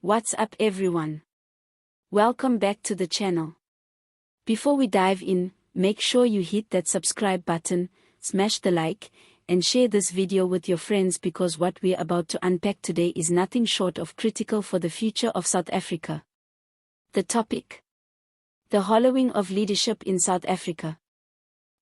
What's up everyone? Welcome back to the channel. Before we dive in, make sure you hit that subscribe button, smash the like, and share this video with your friends because what we're about to unpack today is nothing short of critical for the future of South Africa. The topic: the hollowing of leadership in South Africa.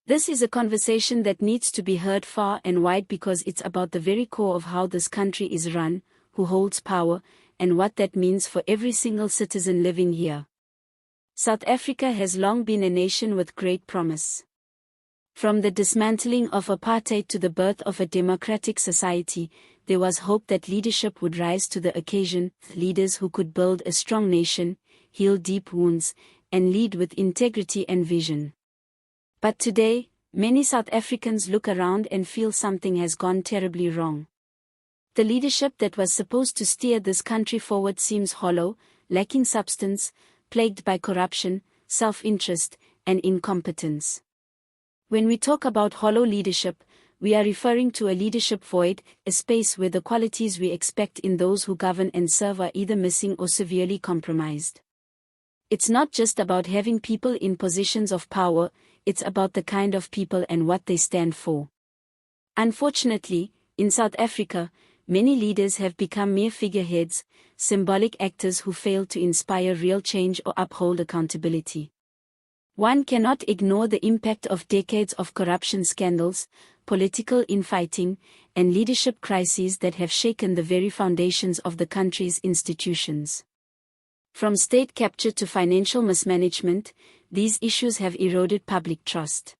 This is a conversation that needs to be heard far and wide because it's about the very core of how this country is run, who holds power, and what that means for every single citizen living here. South Africa has long been a nation with great promise. From the dismantling of apartheid to the birth of a democratic society, there was hope that leadership would rise to the occasion, leaders who could build a strong nation, heal deep wounds, and lead with integrity and vision. But today, many South Africans look around and feel something has gone terribly wrong. The leadership that was supposed to steer this country forward seems hollow, lacking substance, plagued by corruption, self-interest, and incompetence. When we talk about hollow leadership, we are referring to a leadership void, a space where the qualities we expect in those who govern and serve are either missing or severely compromised. It's not just about having people in positions of power, it's about the kind of people and what they stand for. Unfortunately, in South Africa, many leaders have become mere figureheads, symbolic actors who fail to inspire real change or uphold accountability. One cannot ignore the impact of decades of corruption scandals, political infighting, and leadership crises that have shaken the very foundations of the country's institutions. From state capture to financial mismanagement, these issues have eroded public trust.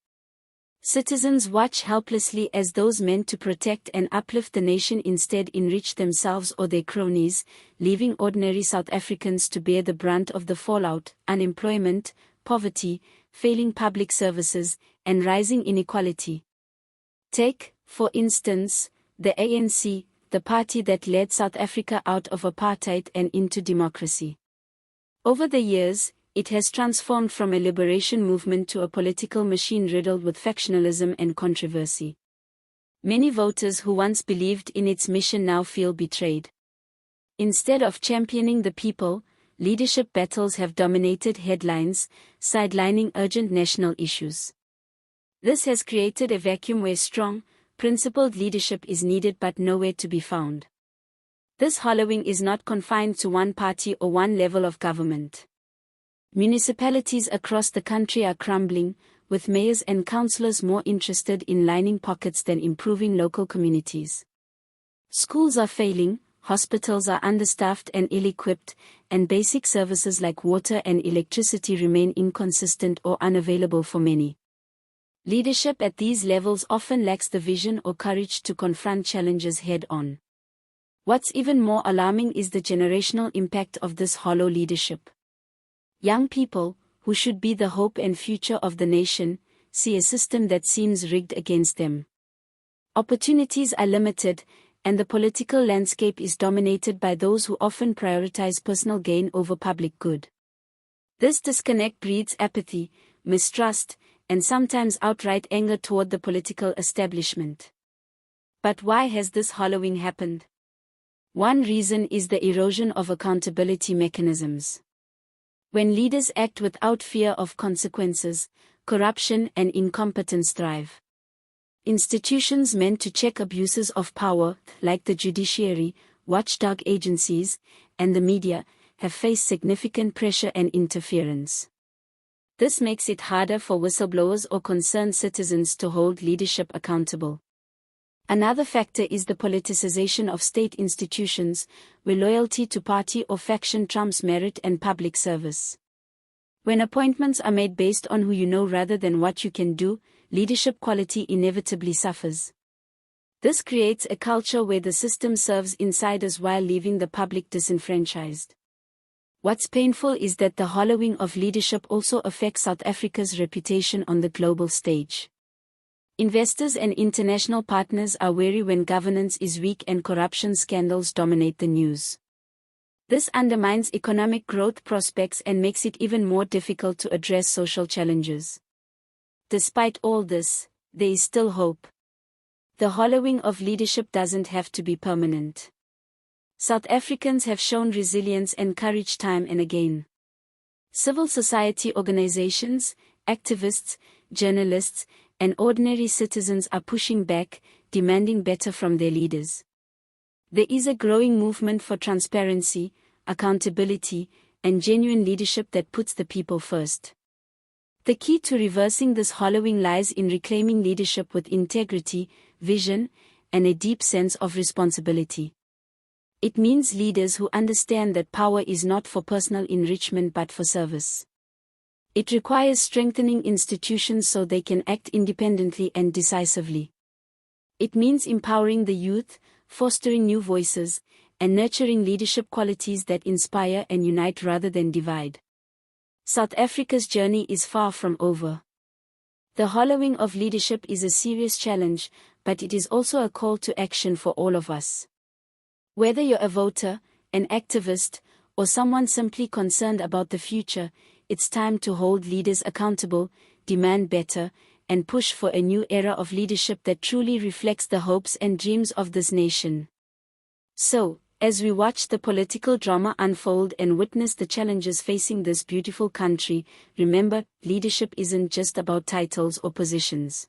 Citizens watch helplessly as those meant to protect and uplift the nation instead enrich themselves or their cronies, leaving ordinary South Africans to bear the brunt of the fallout: unemployment, poverty, failing public services, and rising inequality. Take, for instance, the ANC, the party that led South Africa out of apartheid and into democracy. Over the years, it has transformed from a liberation movement to a political machine riddled with factionalism and controversy. Many voters who once believed in its mission now feel betrayed. Instead of championing the people, leadership battles have dominated headlines, sidelining urgent national issues. This has created a vacuum where strong, principled leadership is needed but nowhere to be found. This hollowing is not confined to one party or one level of government. Municipalities across the country are crumbling, with mayors and councillors more interested in lining pockets than improving local communities. Schools are failing, hospitals are understaffed and ill-equipped, and basic services like water and electricity remain inconsistent or unavailable for many. Leadership at these levels often lacks the vision or courage to confront challenges head-on. What's even more alarming is the generational impact of this hollow leadership. Young people, who should be the hope and future of the nation, see a system that seems rigged against them. Opportunities are limited, and the political landscape is dominated by those who often prioritize personal gain over public good. This disconnect breeds apathy, mistrust, and sometimes outright anger toward the political establishment. But why has this hollowing happened? One reason is the erosion of accountability mechanisms. When leaders act without fear of consequences, corruption and incompetence thrive. Institutions meant to check abuses of power, like the judiciary, watchdog agencies, and the media, have faced significant pressure and interference. This makes it harder for whistleblowers or concerned citizens to hold leadership accountable. Another factor is the politicization of state institutions, where loyalty to party or faction trumps merit and public service. When appointments are made based on who you know rather than what you can do, leadership quality inevitably suffers. This creates a culture where the system serves insiders while leaving the public disenfranchised. What's painful is that the hollowing of leadership also affects South Africa's reputation on the global stage. Investors and international partners are wary when governance is weak and corruption scandals dominate the news. This undermines economic growth prospects and makes it even more difficult to address social challenges. Despite all this, there is still hope. The hollowing of leadership doesn't have to be permanent. South Africans have shown resilience and courage time and again. Civil society organizations, activists, journalists, and ordinary citizens are pushing back, demanding better from their leaders. There is a growing movement for transparency, accountability, and genuine leadership that puts the people first. The key to reversing this hollowing lies in reclaiming leadership with integrity, vision, and a deep sense of responsibility. It means leaders who understand that power is not for personal enrichment but for service. It requires strengthening institutions so they can act independently and decisively. It means empowering the youth, fostering new voices, and nurturing leadership qualities that inspire and unite rather than divide. South Africa's journey is far from over. The hollowing of leadership is a serious challenge, but it is also a call to action for all of us. Whether you're a voter, an activist, or someone simply concerned about the future, it's time to hold leaders accountable, demand better, and push for a new era of leadership that truly reflects the hopes and dreams of this nation. So, as we watch the political drama unfold and witness the challenges facing this beautiful country, remember, leadership isn't just about titles or positions.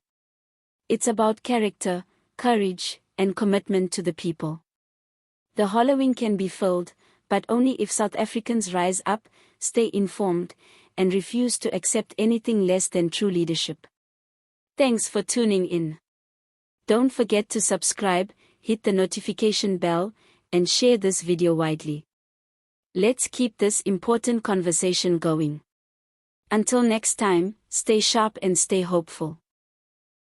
It's about character, courage, and commitment to the people. The hollowing can be filled, but only if South Africans rise up, stay informed, and refuse to accept anything less than true leadership. Thanks for tuning in. Don't forget to subscribe, hit the notification bell, and share this video widely. Let's keep this important conversation going. Until next time, stay sharp and stay hopeful.